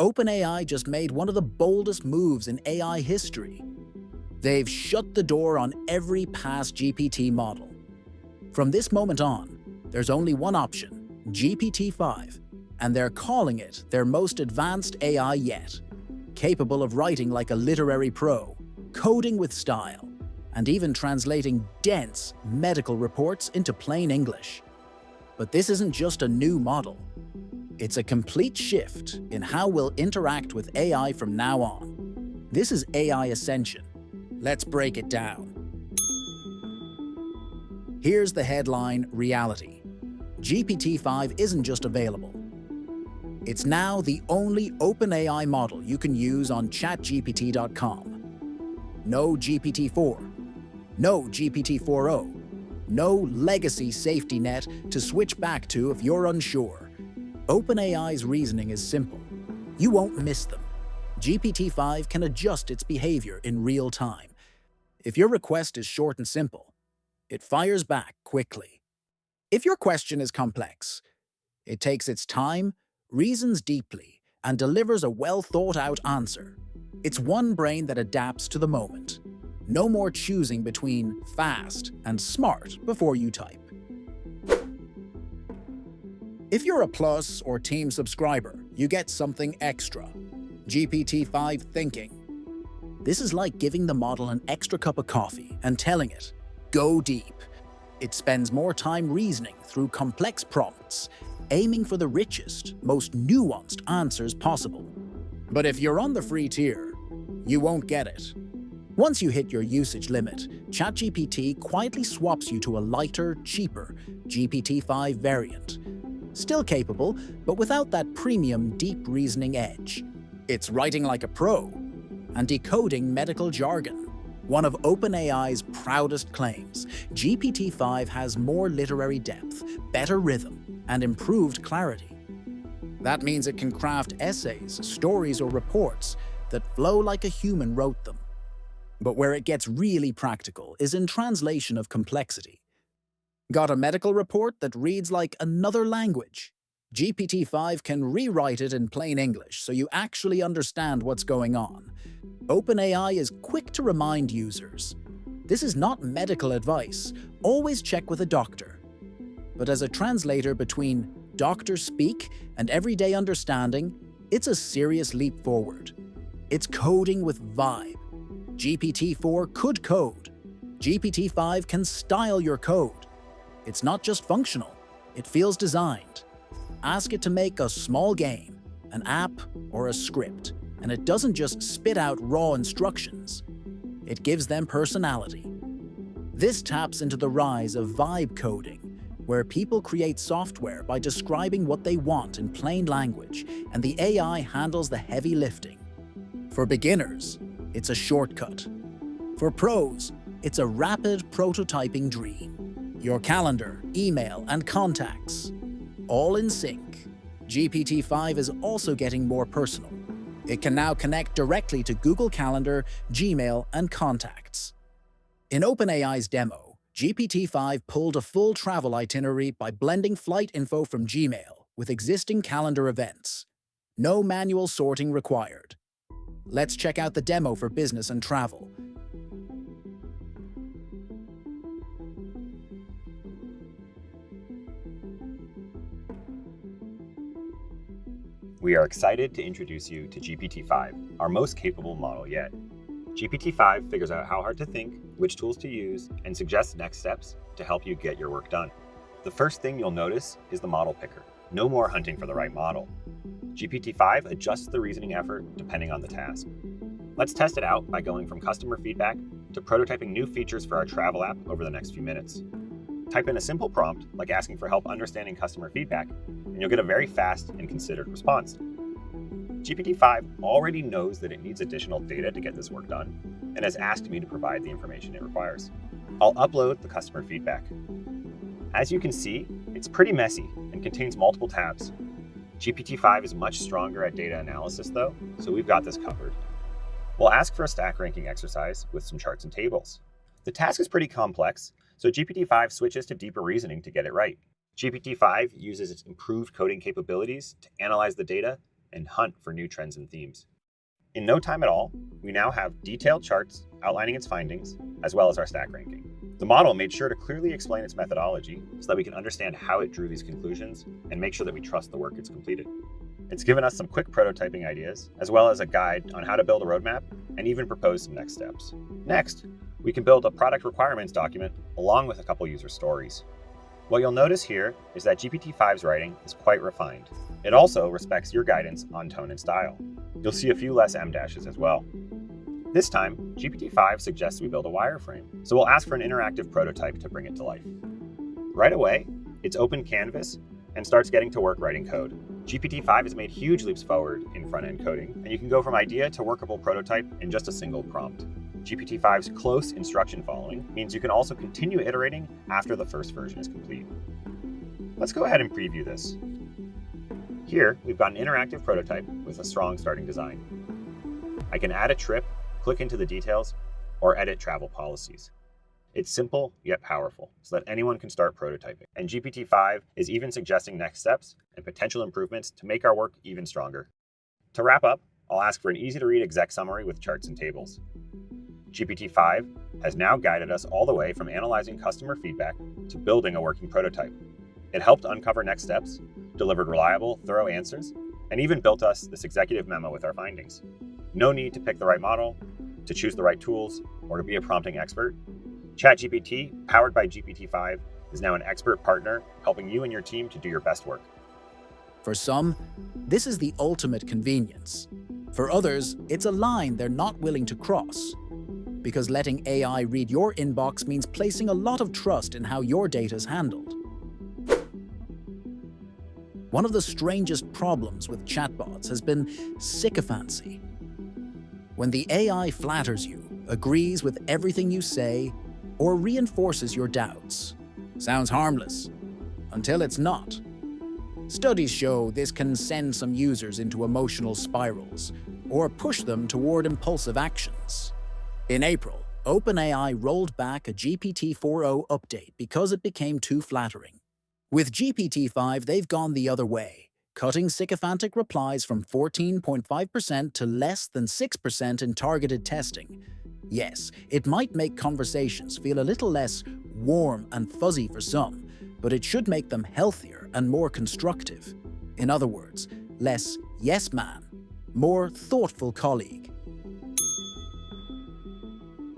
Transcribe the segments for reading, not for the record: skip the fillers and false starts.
OpenAI just made one of the boldest moves in AI history. They've shut the door on every past GPT model. From this moment on, there's only one option, GPT-5, and they're calling it their most advanced AI yet, capable of writing like a literary pro, coding with style, and even translating dense medical reports into plain English. But this isn't just a new model. It's a complete shift in how we'll interact with AI from now on. This is AI Ascension. Let's break it down. Here's the headline reality. GPT-5 isn't just available. It's now the only OpenAI model you can use on chatgpt.com. No GPT-4, no GPT-4o, no legacy safety net to switch back to if you're unsure. OpenAI's reasoning is simple. You won't miss them. GPT-5 can adjust its behavior in real time. If your request is short and simple, it fires back quickly. If your question is complex, it takes its time, reasons deeply, and delivers a well-thought-out answer. It's one brain that adapts to the moment. No more choosing between fast and smart before you type. If you're a Plus or Team subscriber, you get something extra. GPT-5 Thinking. This is like giving the model an extra cup of coffee and telling it, go deep. It spends more time reasoning through complex prompts, aiming for the richest, most nuanced answers possible. But if you're on the free tier, you won't get it. Once you hit your usage limit, ChatGPT quietly swaps you to a lighter, cheaper GPT-5 variant. Still capable, but without that premium deep reasoning edge. It's writing like a pro and decoding medical jargon. One of OpenAI's proudest claims, GPT-5 has more literary depth, better rhythm, and improved clarity. That means it can craft essays, stories, or reports that flow like a human wrote them. But where it gets really practical is in translation of complexity. Got a medical report that reads like another language? GPT-5 can rewrite it in plain English so you actually understand what's going on. OpenAI is quick to remind users. This is not medical advice. Always check with a doctor. But as a translator between doctor speak and everyday understanding, it's a serious leap forward. It's coding with vibe. GPT-4 could code. GPT-5 can style your code. It's not just functional, it feels designed. Ask it to make a small game, an app, or a script, and it doesn't just spit out raw instructions. It gives them personality. This taps into the rise of vibe coding, where people create software by describing what they want in plain language, and the AI handles the heavy lifting. For beginners, it's a shortcut. For pros, it's a rapid prototyping dream. Your calendar, email, and contacts, all in sync. GPT-5 is also getting more personal. It can now connect directly to Google Calendar, Gmail, and contacts. In OpenAI's demo, GPT-5 pulled a full travel itinerary by blending flight info from Gmail with existing calendar events. No manual sorting required. Let's check out the demo for business and travel. We are excited to introduce you to GPT-5, our most capable model yet. GPT-5 figures out how hard to think, which tools to use, and suggests next steps to help you get your work done. The first thing you'll notice is the model picker. No more hunting for the right model. GPT-5 adjusts the reasoning effort depending on the task. Let's test it out by going from customer feedback to prototyping new features for our travel app over the next few minutes. Type in a simple prompt, like asking for help understanding customer feedback, and you'll get a very fast and considered response. GPT-5 already knows that it needs additional data to get this work done, and has asked me to provide the information it requires. I'll upload the customer feedback. As you can see, it's pretty messy and contains multiple tabs. GPT-5 is much stronger at data analysis though, so we've got this covered. We'll ask for a stack ranking exercise with some charts and tables. The task is pretty complex, so GPT-5 switches to deeper reasoning to get it right. GPT-5 uses its improved coding capabilities to analyze the data and hunt for new trends and themes. In no time at all, we now have detailed charts outlining its findings, as well as our stack ranking. The model made sure to clearly explain its methodology so that we can understand how it drew these conclusions and make sure that we trust the work it's completed. It's given us some quick prototyping ideas, as well as a guide on how to build a roadmap and even propose some next steps. Next, we can build a product requirements document along with a couple user stories. What you'll notice here is that GPT-5's writing is quite refined. It also respects your guidance on tone and style. You'll see a few less M-dashes as well. This time, GPT-5 suggests we build a wireframe, so we'll ask for an interactive prototype to bring it to life. Right away, it's open canvas and starts getting to work writing code. GPT-5 has made huge leaps forward in front-end coding, and you can go from idea to workable prototype in just a single prompt. GPT-5's close instruction following means you can also continue iterating after the first version is complete. Let's go ahead and preview this. Here, we've got an interactive prototype with a strong starting design. I can add a trip, click into the details, or edit travel policies. It's simple yet powerful, so that anyone can start prototyping. And GPT-5 is even suggesting next steps and potential improvements to make our work even stronger. To wrap up, I'll ask for an easy-to-read exec summary with charts and tables. GPT-5 has now guided us all the way from analyzing customer feedback to building a working prototype. It helped uncover next steps, delivered reliable, thorough answers, and even built us this executive memo with our findings. No need to pick the right model, to choose the right tools, or to be a prompting expert. ChatGPT, powered by GPT-5, is now an expert partner helping you and your team to do your best work. For some, this is the ultimate convenience. For others, it's a line they're not willing to cross. Because letting AI read your inbox means placing a lot of trust in how your data is handled. One of the strangest problems with chatbots has been sycophancy. When the AI flatters you, agrees with everything you say, or reinforces your doubts. Sounds harmless, until it's not. Studies show this can send some users into emotional spirals, or push them toward impulsive actions. In April, OpenAI rolled back a GPT-4o update because it became too flattering. With GPT-5, they've gone the other way, cutting sycophantic replies from 14.5% to less than 6% in targeted testing. Yes, it might make conversations feel a little less warm and fuzzy for some, but it should make them healthier and more constructive. In other words, less yes man, more thoughtful colleague.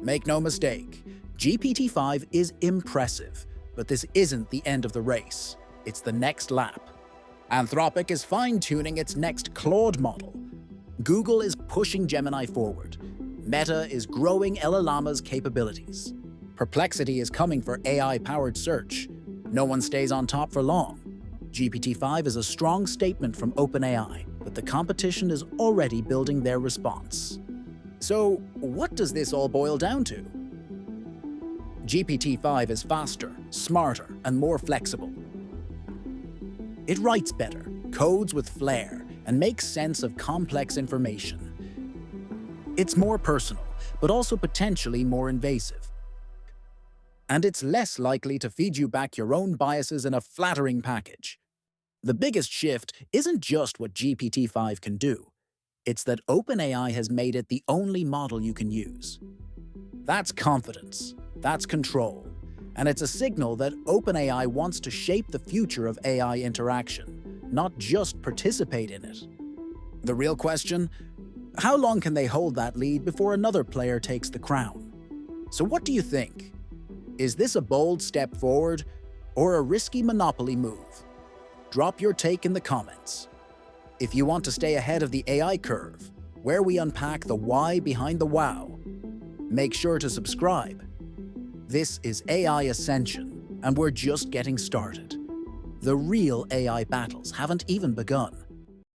Make no mistake, GPT-5 is impressive, but this isn't the end of the race. It's the next lap. Anthropic is fine-tuning its next Claude model. Google is pushing Gemini forward. Meta is growing LLama's capabilities. Perplexity is coming for AI-powered search. No one stays on top for long. GPT-5 is a strong statement from OpenAI, but the competition is already building their response. So, what does this all boil down to? GPT-5 is faster, smarter, and more flexible. It writes better, codes with flair, and makes sense of complex information. It's more personal, but also potentially more invasive. And it's less likely to feed you back your own biases in a flattering package. The biggest shift isn't just what GPT-5 can do. It's that OpenAI has made it the only model you can use. That's confidence, that's control, and it's a signal that OpenAI wants to shape the future of AI interaction, not just participate in it. The real question? How long can they hold that lead before another player takes the crown? So what do you think? Is this a bold step forward or a risky monopoly move? Drop your take in the comments. If you want to stay ahead of the AI curve, where we unpack the why behind the wow, make sure to subscribe. This is AI Ascension, and we're just getting started. The real AI battles haven't even begun.